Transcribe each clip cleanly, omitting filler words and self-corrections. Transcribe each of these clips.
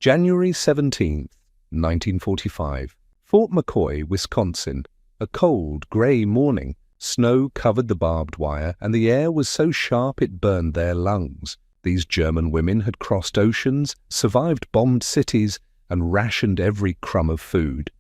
January 17th, 1945. Fort McCoy, Wisconsin. A cold, grey morning. Snow covered the barbed wire, and the air was so sharp it burned their lungs. These German women had crossed oceans, survived bombed cities, and rationed every crumb of food.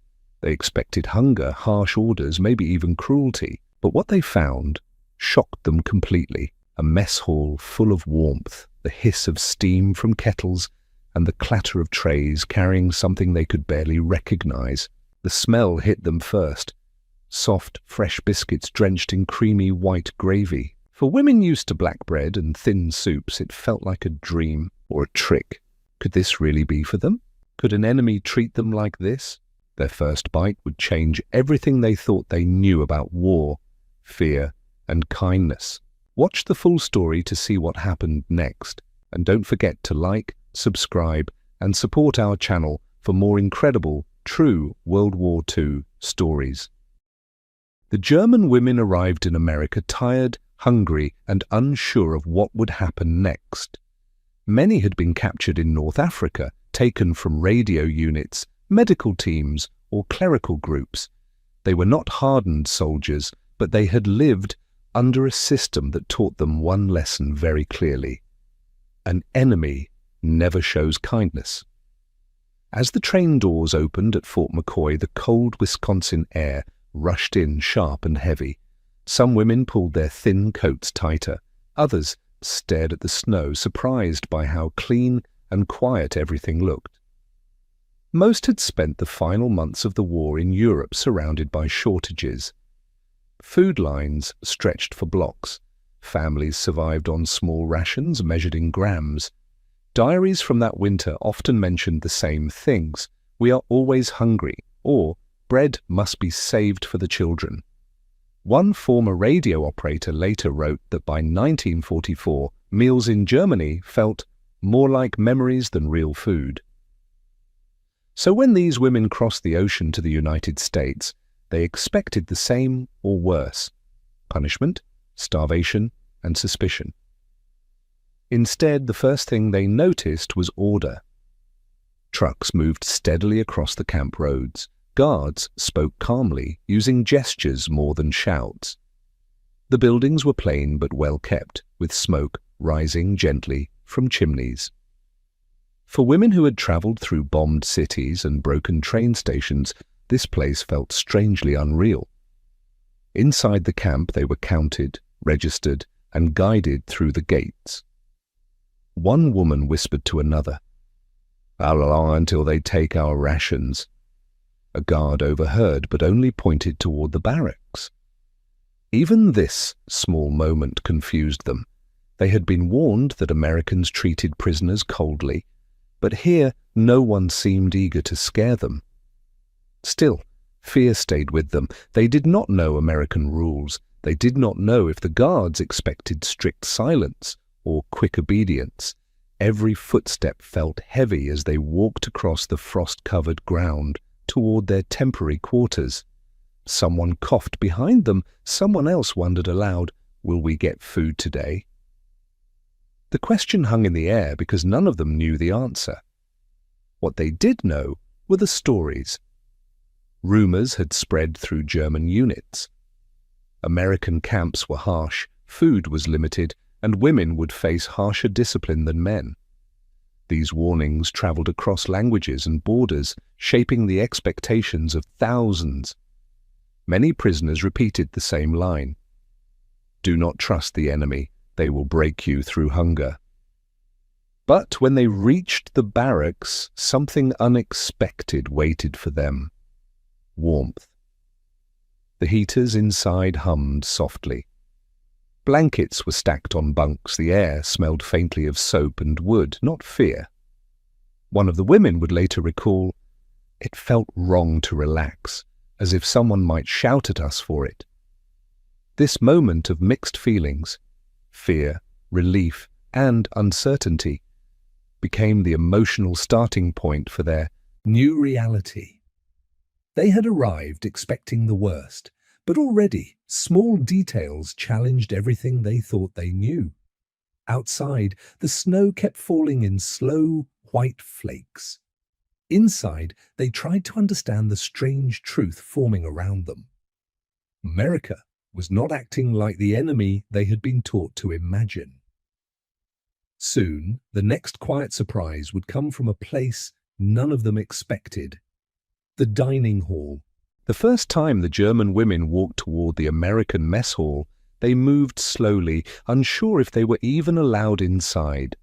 They expected hunger, harsh orders, maybe even cruelty. But what they found shocked them completely. A mess hall full of warmth, the hiss of steam from kettles, and the clatter of trays carrying something they could barely recognize. The smell hit them first. Soft, fresh biscuits drenched in creamy white gravy. For women used to black bread and thin soups, it felt like a dream or a trick. Could this really be for them? Could an enemy treat them like this? Their first bite would change everything they thought they knew about war, fear, and kindness. Watch the full story to see what happened next. And don't forget to like, subscribe, and support our channel for more incredible, true World War II stories. The German women arrived in America tired, hungry, and unsure of what would happen next. Many had been captured in North Africa, taken from radio units, medical teams, or clerical groups. They were not hardened soldiers, but they had lived under a system that taught them one lesson very clearly. An enemy never shows kindness. As the train doors opened at Fort McCoy, the cold Wisconsin air rushed in sharp and heavy. Some women pulled their thin coats tighter. Others stared at the snow, surprised by how clean and quiet everything looked. Most had spent the final months of the war in Europe surrounded by shortages. Food lines stretched for blocks. Families survived on small rations measured in grams. Diaries from that winter often mentioned the same things. We are always hungry, or bread must be saved for the children. One former radio operator later wrote that by 1944, meals in Germany felt more like memories than real food. So when these women crossed the ocean to the United States, they expected the same or worse: punishment, starvation, and suspicion. Instead, the first thing they noticed was order. Trucks moved steadily across the camp roads. Guards spoke calmly, using gestures more than shouts. The buildings were plain but well kept, with smoke rising gently from chimneys. For women who had traveled through bombed cities and broken train stations, this place felt strangely unreal. Inside the camp they were counted, registered, and guided through the gates. One woman whispered to another, "How long until they take our rations?" A guard overheard, but only pointed toward the barracks. Even this small moment confused them. They had been warned that Americans treated prisoners coldly, but here no one seemed eager to scare them. Still, fear stayed with them. They did not know American rules. They did not know if the guards expected strict silence or quick obedience. Every footstep felt heavy as they walked across the frost-covered ground toward their temporary quarters. Someone coughed behind them. Someone else wondered aloud, "Will we get food today?" The question hung in the air because none of them knew the answer. What they did know were the stories. Rumors had spread through German units. American camps were harsh, food was limited, and women would face harsher discipline than men. These warnings traveled across languages and borders, shaping the expectations of thousands. Many prisoners repeated the same line: "Do not trust the enemy, they will break you through hunger." But when they reached the barracks, something unexpected waited for them: warmth. The heaters inside hummed softly. Blankets were stacked on bunks. The air smelled faintly of soap and wood, not fear. One of the women would later recall, "It felt wrong to relax, as if someone might shout at us for it." This moment of mixed feelings, fear, relief, and uncertainty, became the emotional starting point for their new reality. They had arrived expecting the worst, but already small details challenged everything they thought they knew. Outside, the snow kept falling in slow, white flakes. Inside, they tried to understand the strange truth forming around them. America was not acting like the enemy they had been taught to imagine. Soon, the next quiet surprise would come from a place none of them expected: the dining hall. The first time the German women walked toward the American mess hall, they moved slowly, unsure if they were even allowed inside.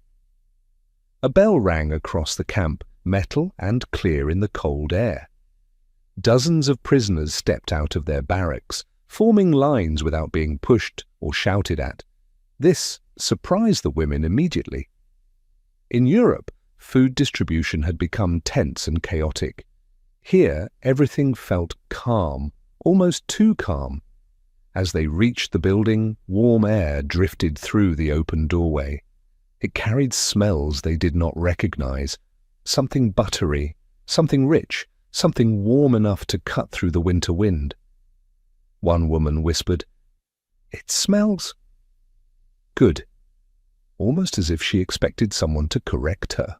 A bell rang across the camp, metal and clear in the cold air. Dozens of prisoners stepped out of their barracks, forming lines without being pushed or shouted at. This surprised the women immediately. In Europe, food distribution had become tense and chaotic. Here, everything felt calm, almost too calm. As they reached the building, warm air drifted through the open doorway. It carried smells they did not recognize, something buttery, something rich, something warm enough to cut through the winter wind. One woman whispered, "It smells good," almost as if she expected someone to correct her.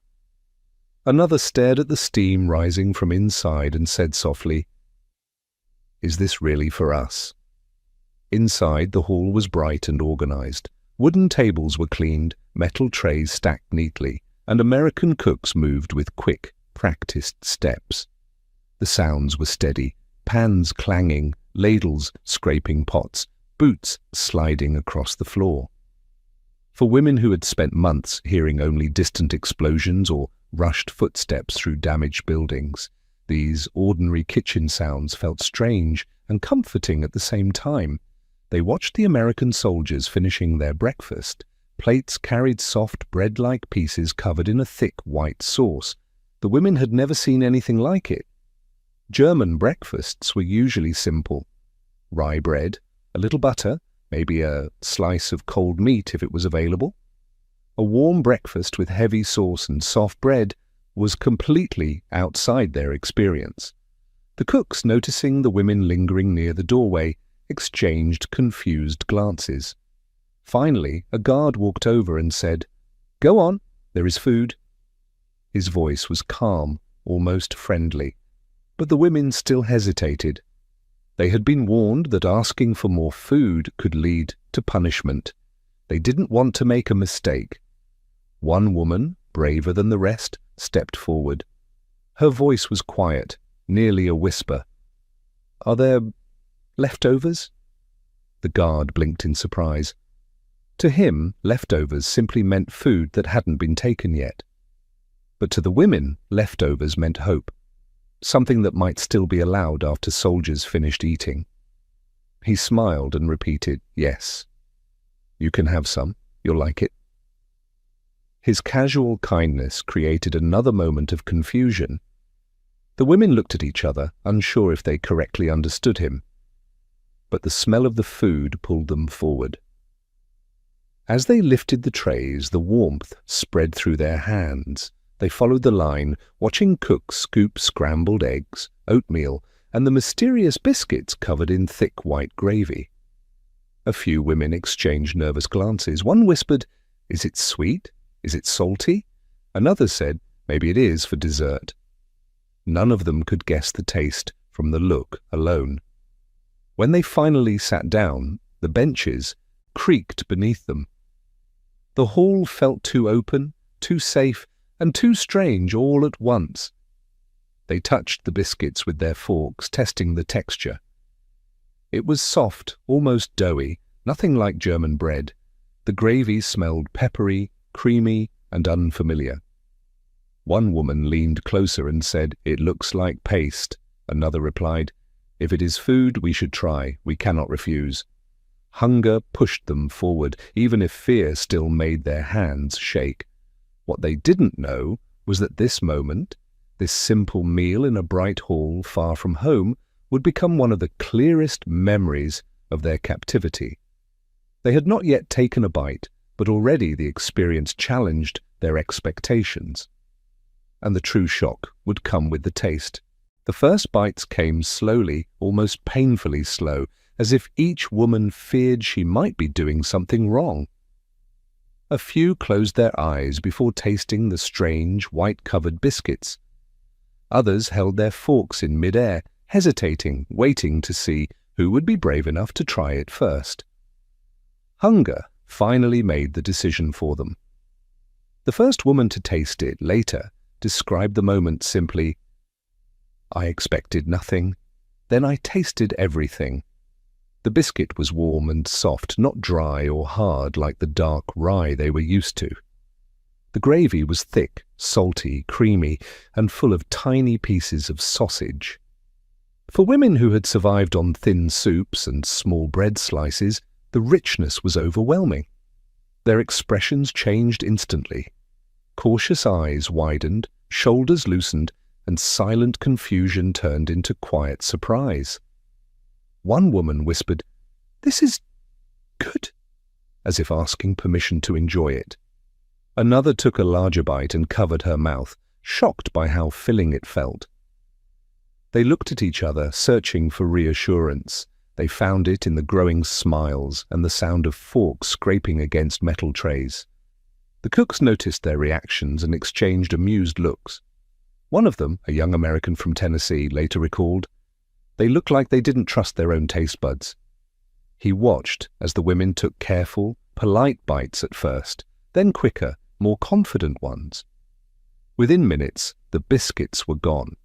Another stared at the steam rising from inside and said softly, "Is this really for us?" Inside, the hall was bright and organized. Wooden tables were cleaned, metal trays stacked neatly, and American cooks moved with quick, practiced steps. The sounds were steady, pans clanging, ladles scraping pots, boots sliding across the floor. For women who had spent months hearing only distant explosions or rushed footsteps through damaged buildings, these ordinary kitchen sounds felt strange and comforting at the same time. They watched the American soldiers finishing their breakfast. Plates carried soft bread-like pieces covered in a thick white sauce. The women had never seen anything like it. German breakfasts were usually simple: rye bread, a little butter, maybe a slice of cold meat if it was available. A warm breakfast with heavy sauce and soft bread was completely outside their experience. The cooks, noticing the women lingering near the doorway, exchanged confused glances. Finally, a guard walked over and said, "Go on, there is food." His voice was calm, almost friendly, but the women still hesitated. They had been warned that asking for more food could lead to punishment. They didn't want to make a mistake. One woman, braver than the rest, stepped forward. Her voice was quiet, nearly a whisper. "Are there leftovers?" The guard blinked in surprise. To him, leftovers simply meant food that hadn't been taken yet. But to the women, leftovers meant hope, something that might still be allowed after soldiers finished eating. He smiled and repeated, "Yes. You can have some. You'll like it." His casual kindness created another moment of confusion. The women looked at each other, unsure if they correctly understood him. But the smell of the food pulled them forward. As they lifted the trays, the warmth spread through their hands. They followed the line, watching cooks scoop scrambled eggs, oatmeal, and the mysterious biscuits covered in thick white gravy. A few women exchanged nervous glances. One whispered, "Is it sweet? Is it salty?" Another said, "Maybe it is for dessert." None of them could guess the taste from the look alone. When they finally sat down, the benches creaked beneath them. The hall felt too open, too safe, and too strange all at once. They touched the biscuits with their forks, testing the texture. It was soft, almost doughy, nothing like German bread. The gravy smelled peppery, creamy, and unfamiliar. One woman leaned closer and said, "It looks like paste." Another replied, "If it is food, we should try. We cannot refuse." Hunger pushed them forward, even if fear still made their hands shake. What they didn't know was that this moment, this simple meal in a bright hall far from home, would become one of the clearest memories of their captivity. They had not yet taken a bite, but already the experience challenged their expectations. And the true shock would come with the taste. The first bites came slowly, almost painfully slow, as if each woman feared she might be doing something wrong. A few closed their eyes before tasting the strange, white-covered biscuits. Others held their forks in mid-air, hesitating, waiting to see who would be brave enough to try it first. Hunger finally made the decision for them. The first woman to taste it later described the moment simply, "I expected nothing, then I tasted everything." The biscuit was warm and soft, not dry or hard like the dark rye they were used to. The gravy was thick, salty, creamy, and full of tiny pieces of sausage. For women who had survived on thin soups and small bread slices, the richness was overwhelming. Their expressions changed instantly. Cautious eyes widened, shoulders loosened, and silent confusion turned into quiet surprise. One woman whispered, "This is good," as if asking permission to enjoy it. Another took a larger bite and covered her mouth, shocked by how filling it felt. They looked at each other, searching for reassurance. They found it in the growing smiles and the sound of forks scraping against metal trays. The cooks noticed their reactions and exchanged amused looks. One of them, a young American from Tennessee, later recalled, "They looked like they didn't trust their own taste buds." He watched as the women took careful, polite bites at first, then quicker, more confident ones. Within minutes, the biscuits were gone.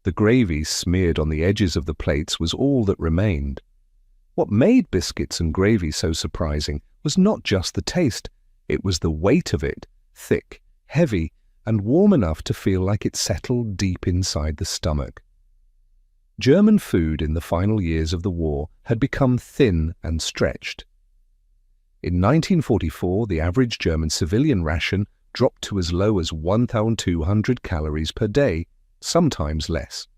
The gravy smeared on the edges of the plates was all that remained. What made biscuits and gravy so surprising was not just the taste, it was the weight of it, thick, heavy, and warm enough to feel like it settled deep inside the stomach. German food in the final years of the war had become thin and stretched. In 1944, the average German civilian ration dropped to as low as 1,200 calories per day, sometimes less.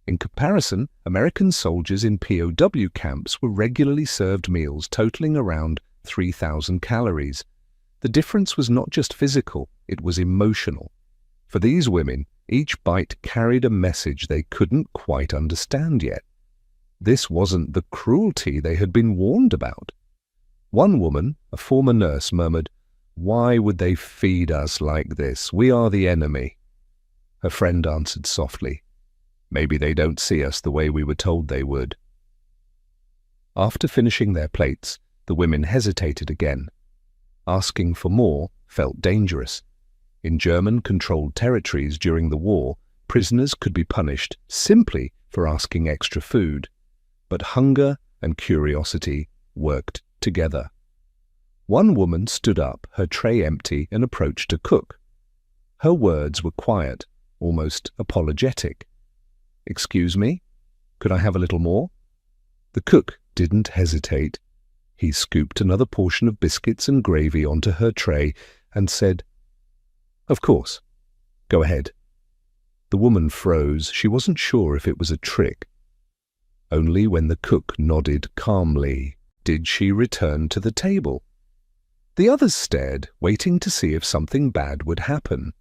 In comparison, American soldiers in POW camps were regularly served meals totaling around 3,000 calories. The difference was not just physical, it was emotional. For these women, each bite carried a message they couldn't quite understand yet. This wasn't the cruelty they had been warned about. One woman, a former nurse, murmured, "Why would they feed us like this? We are the enemy." Her friend answered softly, "Maybe they don't see us the way we were told they would." After finishing their plates, the women hesitated again. Asking for more felt dangerous. In German-controlled territories during the war, prisoners could be punished simply for asking extra food. But hunger and curiosity worked together. One woman stood up, her tray empty, and approached a cook. Her words were quiet, almost apologetic. "Excuse me? Could I have a little more?" The cook didn't hesitate. He scooped another portion of biscuits and gravy onto her tray and said, "Of course. Go ahead." The woman froze. She wasn't sure if it was a trick. Only when the cook nodded calmly did she return to the table. The others stared, waiting to see if something bad would happen.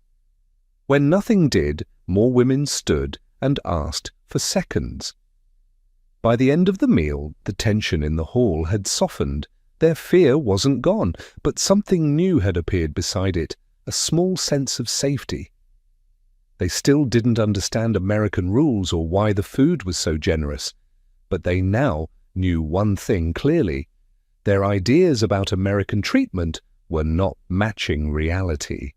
When nothing did, more women stood and asked for seconds. By the end of the meal, the tension in the hall had softened. Their fear wasn't gone, but something new had appeared beside it, a small sense of safety. They still didn't understand American rules or why the food was so generous, but they now knew one thing clearly. Their ideas about American treatment were not matching reality.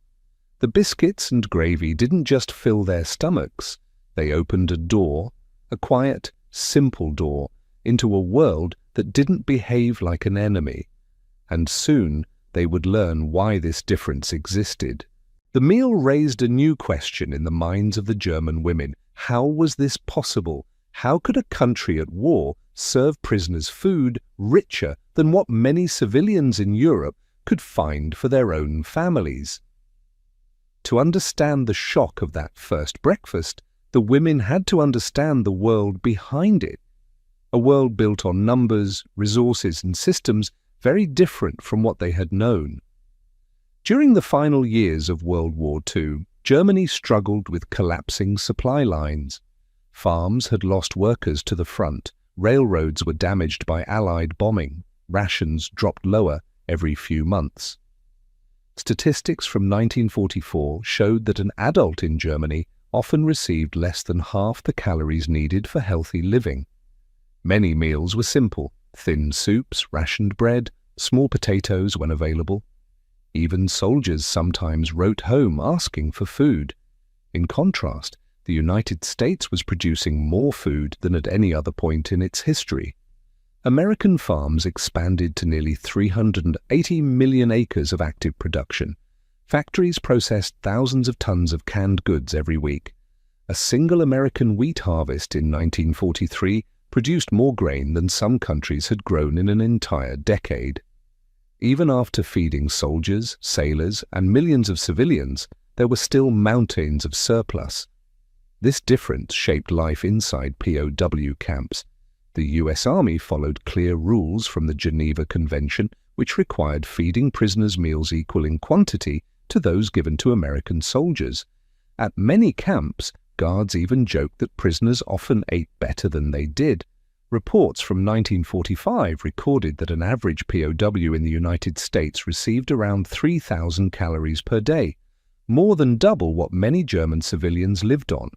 The biscuits and gravy didn't just fill their stomachs, they opened a door, a quiet, simple door, into a world that didn't behave like an enemy. And soon they would learn why this difference existed. The meal raised a new question in the minds of the German women. How was this possible? How could a country at war serve prisoners food richer than what many civilians in Europe could find for their own families? To understand the shock of that first breakfast, the women had to understand the world behind it, a world built on numbers, resources, and systems very different from what they had known. During the final years of World War II, Germany struggled with collapsing supply lines. Farms had lost workers to the front, railroads were damaged by Allied bombing, rations dropped lower every few months. Statistics from 1944 showed that an adult in Germany often received less than half the calories needed for healthy living. Many meals were simple: thin soups, rationed bread, small potatoes when available. Even soldiers sometimes wrote home asking for food. In contrast, the United States was producing more food than at any other point in its history. American farms expanded to nearly 380 million acres of active production. Factories processed thousands of tons of canned goods every week. A single American wheat harvest in 1943 produced more grain than some countries had grown in an entire decade. Even after feeding soldiers, sailors, and millions of civilians, there were still mountains of surplus. This difference shaped life inside POW camps. The US Army followed clear rules from the Geneva Convention, which required feeding prisoners meals equal in quantity to those given to American soldiers. At many camps, guards even joked that prisoners often ate better than they did. Reports from 1945 recorded that an average POW in the United States received around 3,000 calories per day, more than double what many German civilians lived on.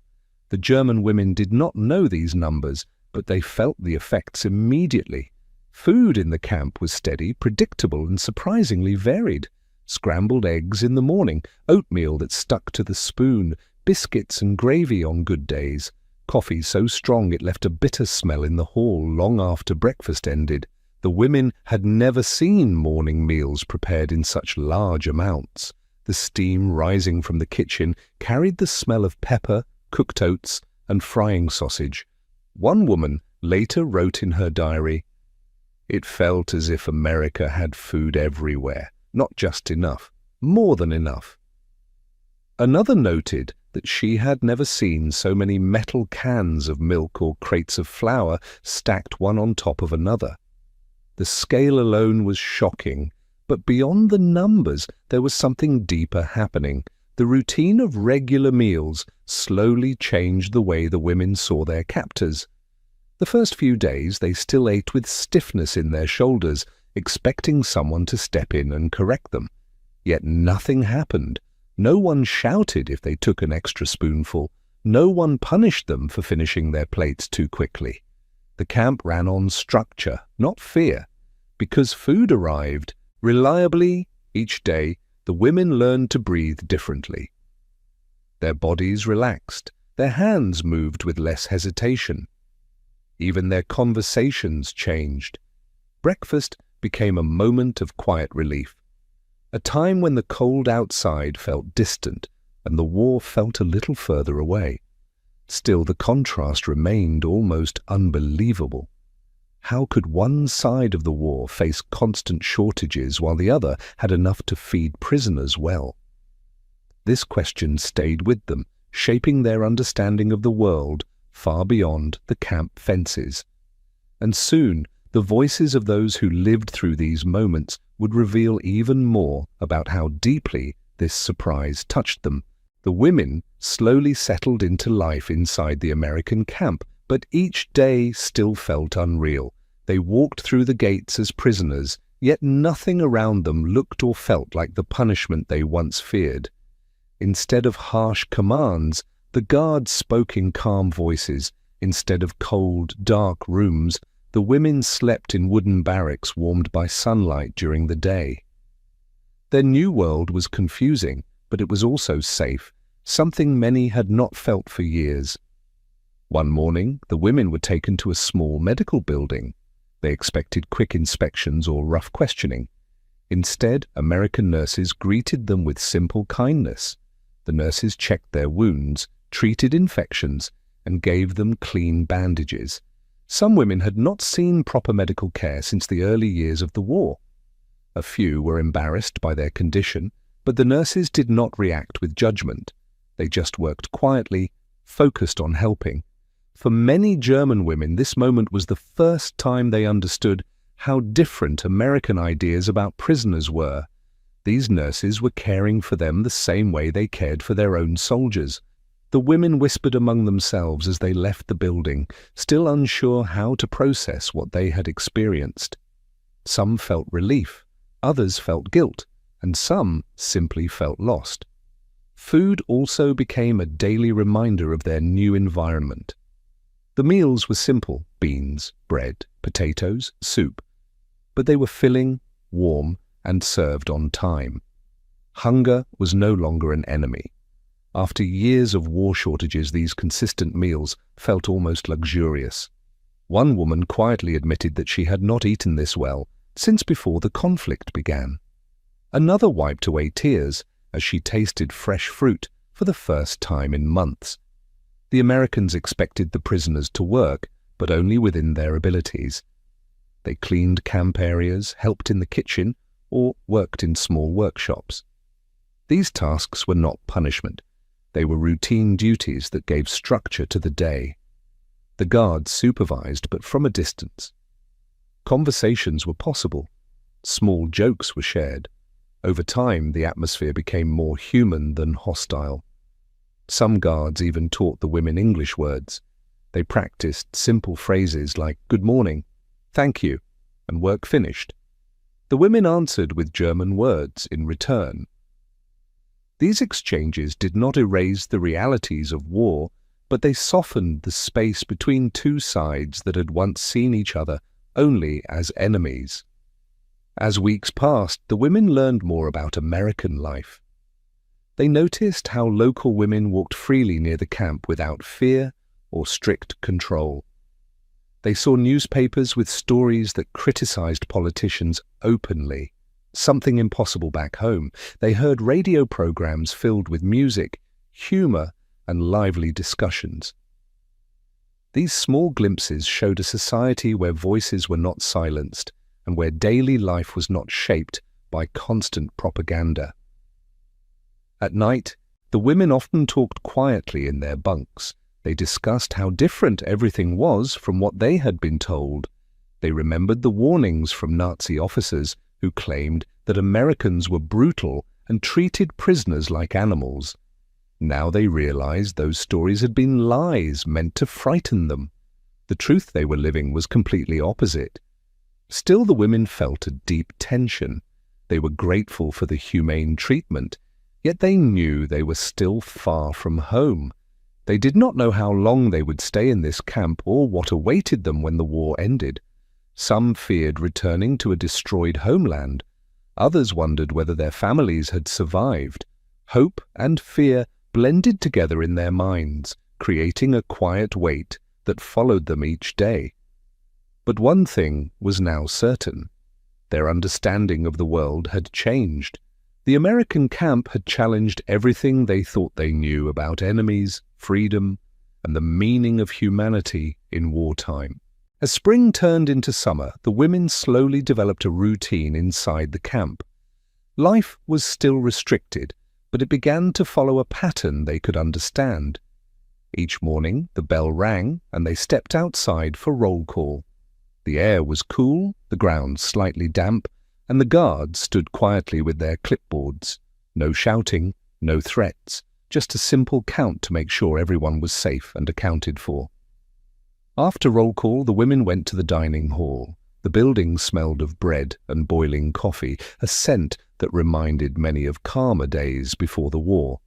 The German women did not know these numbers, but they felt the effects immediately. Food in the camp was steady, predictable, and surprisingly varied. Scrambled eggs in the morning, oatmeal that stuck to the spoon, biscuits and gravy on good days. Coffee so strong it left a bitter smell in the hall long after breakfast ended. The women had never seen morning meals prepared in such large amounts. The steam rising from the kitchen carried the smell of pepper, cooked oats, and frying sausage. One woman later wrote in her diary, "It felt as if America had food everywhere, not just enough, more than enough." Another noted that she had never seen so many metal cans of milk or crates of flour stacked one on top of another. The scale alone was shocking, but beyond the numbers there was something deeper happening. The routine of regular meals slowly changed the way the women saw their captors. The first few days they still ate with stiffness in their shoulders, expecting someone to step in and correct them. Yet nothing happened. No one shouted if they took an extra spoonful. No one punished them for finishing their plates too quickly. The camp ran on structure, not fear. Because food arrived reliably each day, the women learned to breathe differently. Their bodies relaxed. Their hands moved with less hesitation. Even their conversations changed. Breakfast became a moment of quiet relief. A time when the cold outside felt distant and the war felt a little further away. Still, the contrast remained almost unbelievable. How could one side of the war face constant shortages while the other had enough to feed prisoners well? This question stayed with them, shaping their understanding of the world far beyond the camp fences. And soon, the voices of those who lived through these moments would reveal even more about how deeply this surprise touched them. The women slowly settled into life inside the American camp, but each day still felt unreal. They walked through the gates as prisoners, yet nothing around them looked or felt like the punishment they once feared. Instead of harsh commands, the guards spoke in calm voices. Instead of cold, dark rooms, the women slept in wooden barracks warmed by sunlight during the day. Their new world was confusing, but it was also safe, something many had not felt for years. One morning, the women were taken to a small medical building. They expected quick inspections or rough questioning. Instead, American nurses greeted them with simple kindness. The nurses checked their wounds, treated infections, and gave them clean bandages. Some women had not seen proper medical care since the early years of the war. A few were embarrassed by their condition, but the nurses did not react with judgment. They just worked quietly, focused on helping. For many German women, this moment was the first time they understood how different American ideas about prisoners were. These nurses were caring for them the same way they cared for their own soldiers. The women whispered among themselves as they left the building, still unsure how to process what they had experienced. Some felt relief, others felt guilt, and some simply felt lost. Food also became a daily reminder of their new environment. The meals were simple: beans, bread, potatoes, soup. But they were filling, warm, and served on time. Hunger was no longer an enemy. After years of war shortages, these consistent meals felt almost luxurious. One woman quietly admitted that she had not eaten this well since before the conflict began. Another wiped away tears as she tasted fresh fruit for the first time in months. The Americans expected the prisoners to work, but only within their abilities. They cleaned camp areas, helped in the kitchen, or worked in small workshops. These tasks were not punishment. They were routine duties that gave structure to the day. The guards supervised, but from a distance. Conversations were possible. Small jokes were shared. Over time, the atmosphere became more human than hostile. Some guards even taught the women English words. They practiced simple phrases like "good morning," "thank you," and "work finished." The women answered with German words in return. These exchanges did not erase the realities of war, but they softened the space between two sides that had once seen each other only as enemies. As weeks passed, the women learned more about American life. They noticed how local women walked freely near the camp without fear or strict control. They saw newspapers with stories that criticized politicians openly, something impossible back home. They heard radio programs filled with music, humor, and lively discussions. These small glimpses showed a society where voices were not silenced and where daily life was not shaped by constant propaganda. At night, the women often talked quietly in their bunks. They discussed how different everything was from what they had been told. They remembered the warnings from Nazi officers who claimed that Americans were brutal and treated prisoners like animals. Now they realized those stories had been lies meant to frighten them. The truth they were living was completely opposite. Still, the women felt a deep tension. They were grateful for the humane treatment, yet they knew they were still far from home. They did not know how long they would stay in this camp or what awaited them when the war ended. Some feared returning to a destroyed homeland. Others wondered whether their families had survived. Hope and fear blended together in their minds, creating a quiet weight that followed them each day. But one thing was now certain. Their understanding of the world had changed. The American camp had challenged everything they thought they knew about enemies, freedom, and the meaning of humanity in wartime. As spring turned into summer, the women slowly developed a routine inside the camp. Life was still restricted, but it began to follow a pattern they could understand. Each morning, the bell rang, and they stepped outside for roll call. The air was cool, the ground slightly damp, and the guards stood quietly with their clipboards. No shouting, no threats, just a simple count to make sure everyone was safe and accounted for. After roll call, the women went to the dining hall. The building smelled of bread and boiling coffee, a scent that reminded many of calmer days before the war.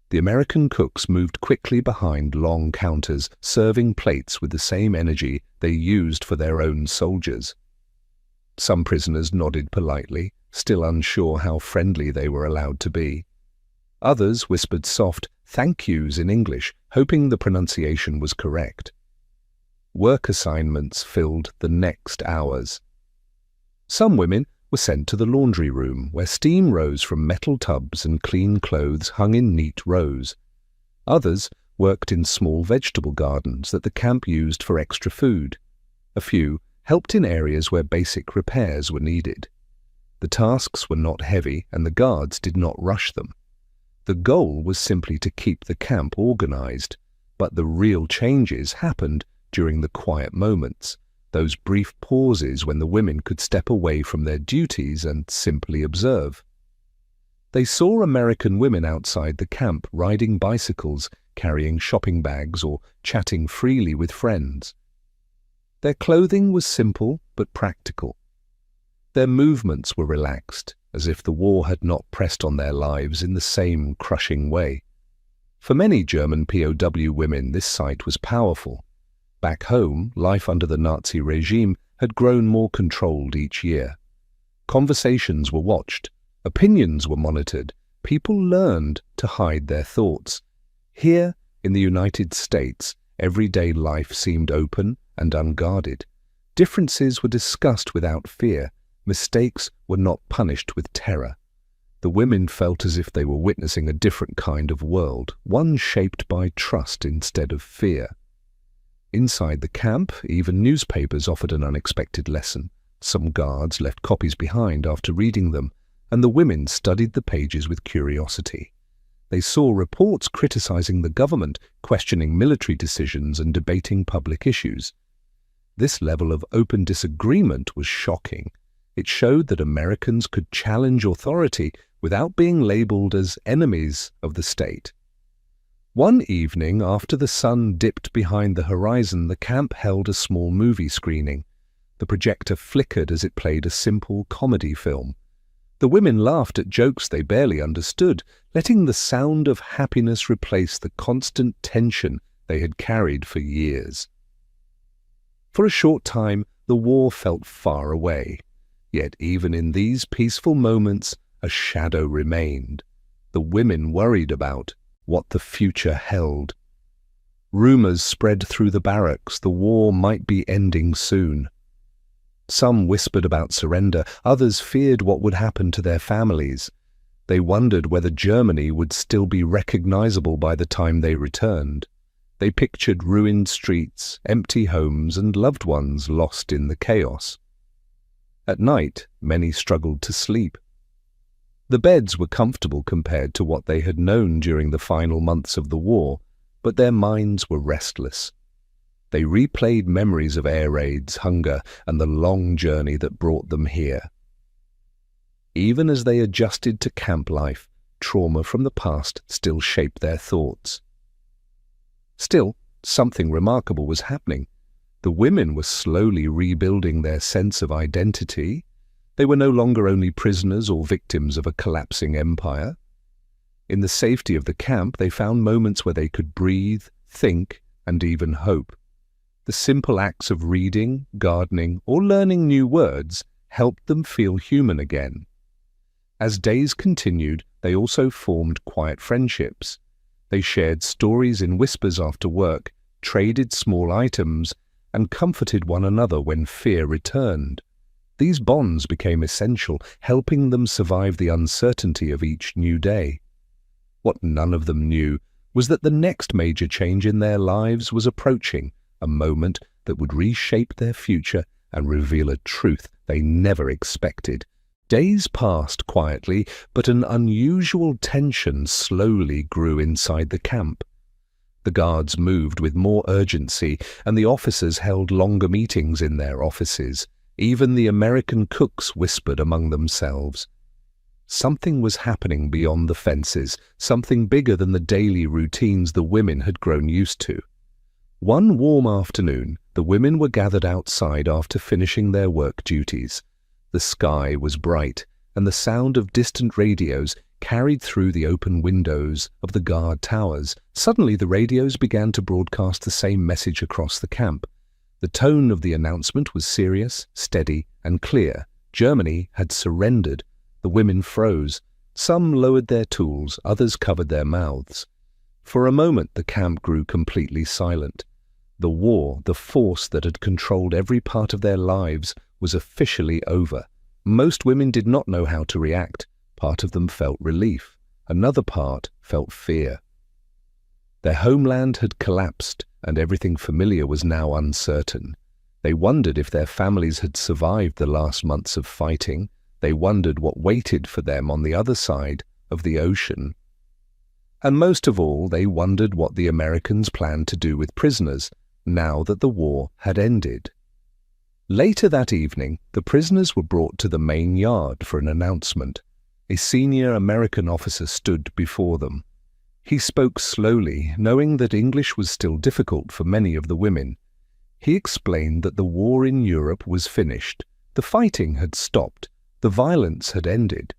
The American cooks moved quickly behind long counters, serving plates with the same energy they used for their own soldiers. Some prisoners nodded politely, still unsure how friendly they were allowed to be. Others whispered soft "thank yous" in English, hoping the pronunciation was correct. Work assignments filled the next hours. Some women were sent to the laundry room, where steam rose from metal tubs and clean clothes hung in neat rows. Others worked in small vegetable gardens that the camp used for extra food. A few helped in areas where basic repairs were needed. The tasks were not heavy, and the guards did not rush them. The goal was simply to keep the camp organized, but the real changes happened during the quiet moments, those brief pauses when the women could step away from their duties and simply observe. They saw American women outside the camp riding bicycles, carrying shopping bags, or chatting freely with friends. Their clothing was simple but practical. Their movements were relaxed, as if the war had not pressed on their lives in the same crushing way. For many German POW women, this sight was powerful. Back home, life under the Nazi regime had grown more controlled each year. Conversations were watched, opinions were monitored, people learned to hide their thoughts. Here, in the United States, everyday life seemed open and unguarded. Differences were discussed without fear. Mistakes were not punished with terror. The women felt as if they were witnessing a different kind of world, one shaped by trust instead of fear. Inside the camp, even newspapers offered an unexpected lesson. Some guards left copies behind after reading them, and the women studied the pages with curiosity. They saw reports criticizing the government, questioning military decisions, and debating public issues. This level of open disagreement was shocking. It showed that Americans could challenge authority without being labeled as enemies of the state. One evening, after the sun dipped behind the horizon, the camp held a small movie screening. The projector flickered as it played a simple comedy film. The women laughed at jokes they barely understood, letting the sound of happiness replace the constant tension they had carried for years. For a short time, the war felt far away. Yet even in these peaceful moments, a shadow remained. The women worried about what the future held. Rumors spread through the barracks the war might be ending soon. Some whispered about surrender, others feared what would happen to their families. They wondered whether Germany would still be recognizable by the time they returned. They pictured ruined streets, empty homes, and loved ones lost in the chaos. At night, many struggled to sleep. The beds were comfortable compared to what they had known during the final months of the war, but their minds were restless. They replayed memories of air raids, hunger, and the long journey that brought them here. Even as they adjusted to camp life, trauma from the past still shaped their thoughts. Still, something remarkable was happening. The women were slowly rebuilding their sense of identity. They were no longer only prisoners or victims of a collapsing empire. In the safety of the camp, they found moments where they could breathe, think, and even hope. The simple acts of reading, gardening, or learning new words helped them feel human again. As days continued, they also formed quiet friendships. They shared stories in whispers after work, traded small items, and comforted one another when fear returned. These bonds became essential, helping them survive the uncertainty of each new day. What none of them knew was that the next major change in their lives was approaching, a moment that would reshape their future and reveal a truth they never expected. Days passed quietly, but an unusual tension slowly grew inside the camp. The guards moved with more urgency, and the officers held longer meetings in their offices. Even the American cooks whispered among themselves. Something was happening beyond the fences, something bigger than the daily routines the women had grown used to. One warm afternoon, the women were gathered outside after finishing their work duties. The sky was bright, and the sound of distant radios carried through the open windows of the guard towers. Suddenly, the radios began to broadcast the same message across the camp. The tone of the announcement was serious, steady, and clear. Germany had surrendered. The women froze. Some lowered their tools, others covered their mouths. For a moment, the camp grew completely silent. The war, the force that had controlled every part of their lives, was officially over. Most women did not know how to react. Part of them felt relief. Another part felt fear. Their homeland had collapsed, and everything familiar was now uncertain. They wondered if their families had survived the last months of fighting. They wondered what waited for them on the other side of the ocean. And most of all, they wondered what the Americans planned to do with prisoners, now that the war had ended. Later that evening, the prisoners were brought to the main yard for an announcement. A senior American officer stood before them. He spoke slowly, knowing that English was still difficult for many of the women. He explained that the war in Europe was finished. The fighting had stopped. The violence had ended.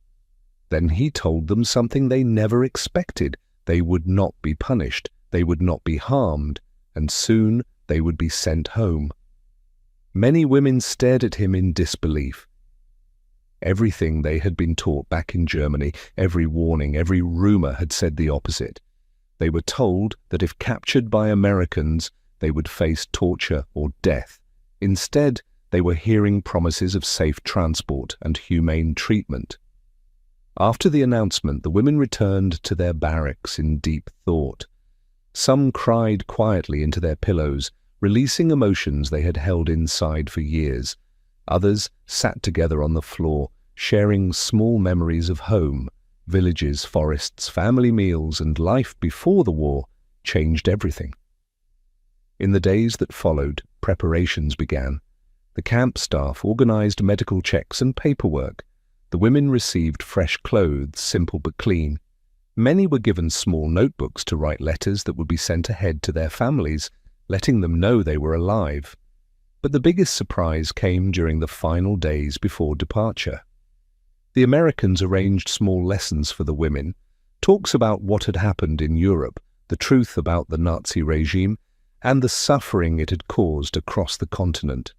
Then he told them something they never expected. They would not be punished, they would not be harmed, and soon they would be sent home. Many women stared at him in disbelief. Everything they had been taught back in Germany, every warning, every rumor had said the opposite. They were told that if captured by Americans, they would face torture or death. Instead, they were hearing promises of safe transport and humane treatment. After the announcement, the women returned to their barracks in deep thought. Some cried quietly into their pillows, releasing emotions they had held inside for years. Others sat together on the floor, sharing small memories of home. Villages, forests, family meals, and life before the war changed everything. In the days that followed, preparations began. The camp staff organized medical checks and paperwork. The women received fresh clothes, simple but clean. Many were given small notebooks to write letters that would be sent ahead to their families, letting them know they were alive. But the biggest surprise came during the final days before departure. The Americans arranged small lessons for the women, talks about what had happened in Europe, the truth about the Nazi regime, and the suffering it had caused across the continent.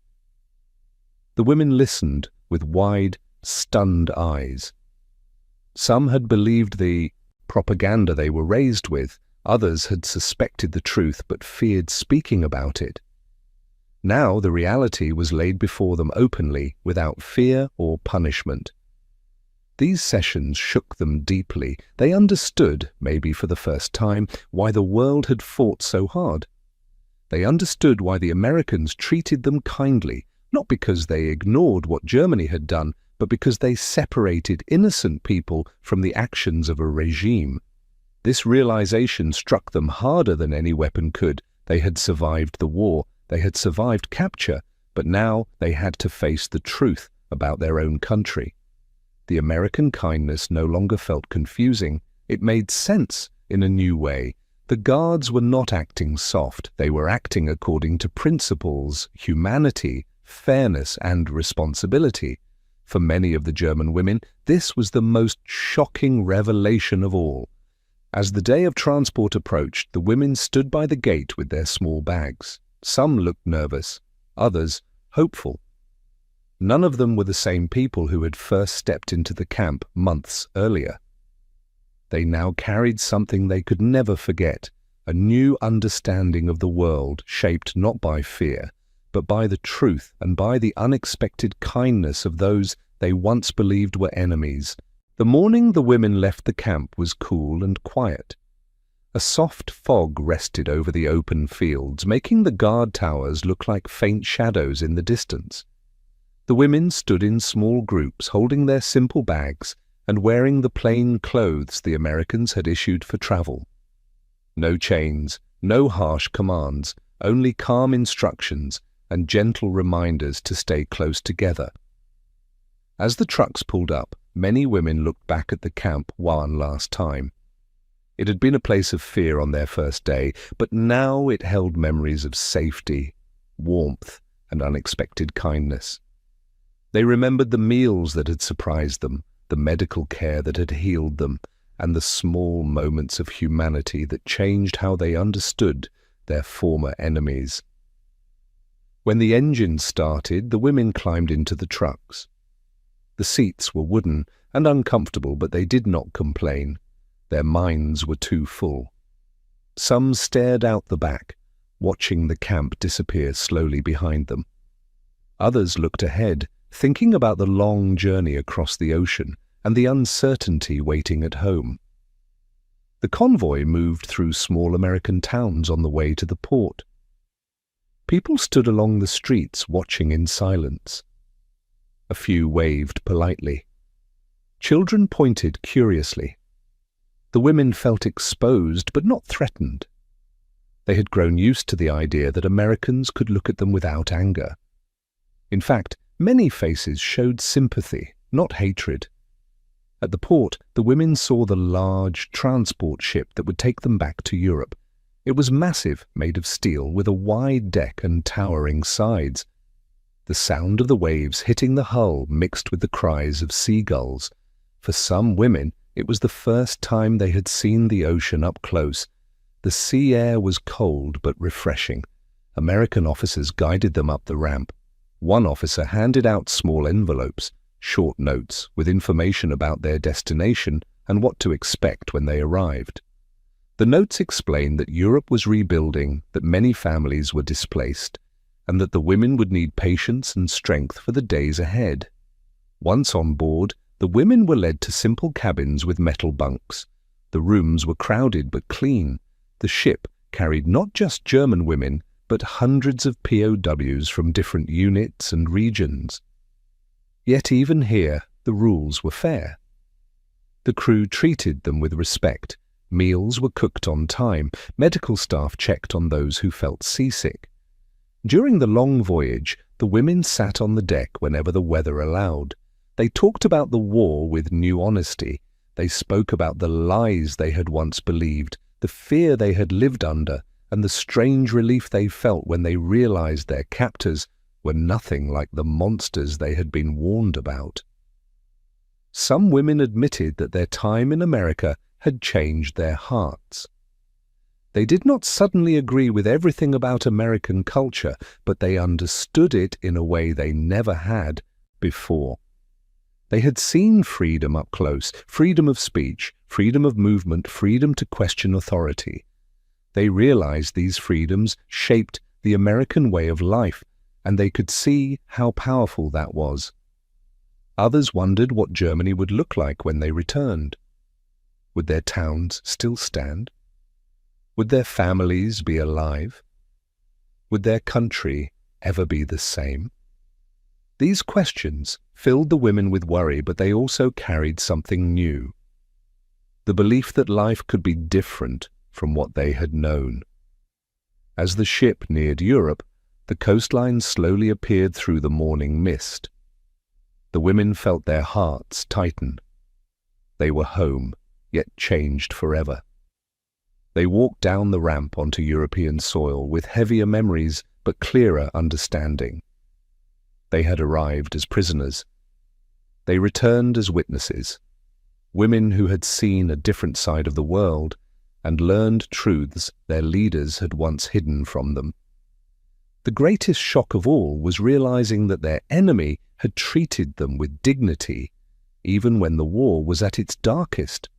The women listened with wide, stunned eyes. Some had believed the propaganda they were raised with, others had suspected the truth but feared speaking about it. Now the reality was laid before them openly, without fear or punishment. These sessions shook them deeply. They understood, maybe for the first time, why the world had fought so hard. They understood why the Americans treated them kindly, not because they ignored what Germany had done, but because they separated innocent people from the actions of a regime. This realization struck them harder than any weapon could. They had survived the war, they had survived capture, but now they had to face the truth about their own country. The American kindness no longer felt confusing. It made sense in a new way. The guards were not acting soft. They were acting according to principles, humanity, fairness, and responsibility. For many of the German women, this was the most shocking revelation of all. As the day of transport approached, the women stood by the gate with their small bags. Some looked nervous, others hopeful. None of them were the same people who had first stepped into the camp months earlier. They now carried something they could never forget, a new understanding of the world shaped not by fear, but by the truth and by the unexpected kindness of those they once believed were enemies. The morning the women left the camp was cool and quiet. A soft fog rested over the open fields, making the guard towers look like faint shadows in the distance. The women stood in small groups, holding their simple bags and wearing the plain clothes the Americans had issued for travel. No chains, no harsh commands, only calm instructions and gentle reminders to stay close together. As the trucks pulled up, many women looked back at the camp one last time. It had been a place of fear on their first day, but now it held memories of safety, warmth, and unexpected kindness. They remembered the meals that had surprised them, the medical care that had healed them, and the small moments of humanity that changed how they understood their former enemies. When the engine started, the women climbed into the trucks. The seats were wooden and uncomfortable, but they did not complain. Their minds were too full. Some stared out the back, watching the camp disappear slowly behind them. Others looked ahead, thinking about the long journey across the ocean and the uncertainty waiting at home. The convoy moved through small American towns on the way to the port. People stood along the streets watching in silence. A few waved politely. Children pointed curiously. The women felt exposed but not threatened. They had grown used to the idea that Americans could look at them without anger. In fact, many faces showed sympathy, not hatred. At the port, the women saw the large transport ship that would take them back to Europe. It was massive, made of steel, with a wide deck and towering sides. The sound of the waves hitting the hull mixed with the cries of seagulls. For some women, it was the first time they had seen the ocean up close. The sea air was cold but refreshing. American officers guided them up the ramp. One officer handed out small envelopes, short notes with information about their destination and what to expect when they arrived. The notes explained that Europe was rebuilding, that many families were displaced, and that the women would need patience and strength for the days ahead. Once on board, the women were led to simple cabins with metal bunks. The rooms were crowded but clean. The ship carried not just German women, but hundreds of POWs from different units and regions. Yet even here, the rules were fair. The crew treated them with respect. Meals were cooked on time. Medical staff checked on those who felt seasick. During the long voyage, the women sat on the deck whenever the weather allowed. They talked about the war with new honesty. They spoke about the lies they had once believed, the fear they had lived under, and the strange relief they felt when they realized their captors were nothing like the monsters they had been warned about. Some women admitted that their time in America had changed their hearts. They did not suddenly agree with everything about American culture, but they understood it in a way they never had before. They had seen freedom up close, freedom of speech, freedom of movement, freedom to question authority. They realized these freedoms shaped the American way of life, and they could see how powerful that was. Others wondered what Germany would look like when they returned. Would their towns still stand? Would their families be alive? Would their country ever be the same? These questions filled the women with worry, but they also carried something new. The belief that life could be different from what they had known. As the ship neared Europe, the coastline slowly appeared through the morning mist. The women felt their hearts tighten. They were home, yet changed forever. They walked down the ramp onto European soil with heavier memories but clearer understanding. They had arrived as prisoners. They returned as witnesses, women who had seen a different side of the world and learned truths their leaders had once hidden from them. The greatest shock of all was realizing that their enemy had treated them with dignity, even when the war was at its darkest.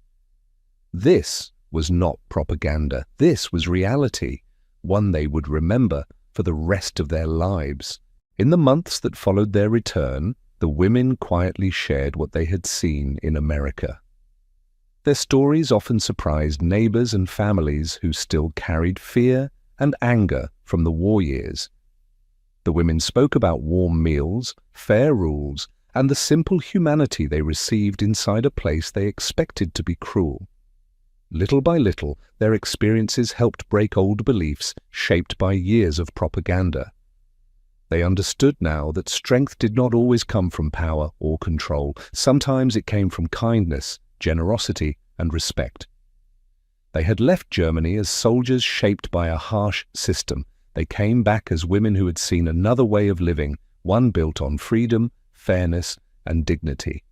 This was not propaganda. This was reality, one they would remember for the rest of their lives. In the months that followed their return, the women quietly shared what they had seen in America. Their stories often surprised neighbors and families who still carried fear and anger from the war years. The women spoke about warm meals, fair rules, and the simple humanity they received inside a place they expected to be cruel. Little by little, their experiences helped break old beliefs shaped by years of propaganda. They understood now that strength did not always come from power or control. Sometimes it came from kindness, generosity, and respect. They had left Germany as soldiers shaped by a harsh system. They came back as women who had seen another way of living, one built on freedom, fairness, and dignity.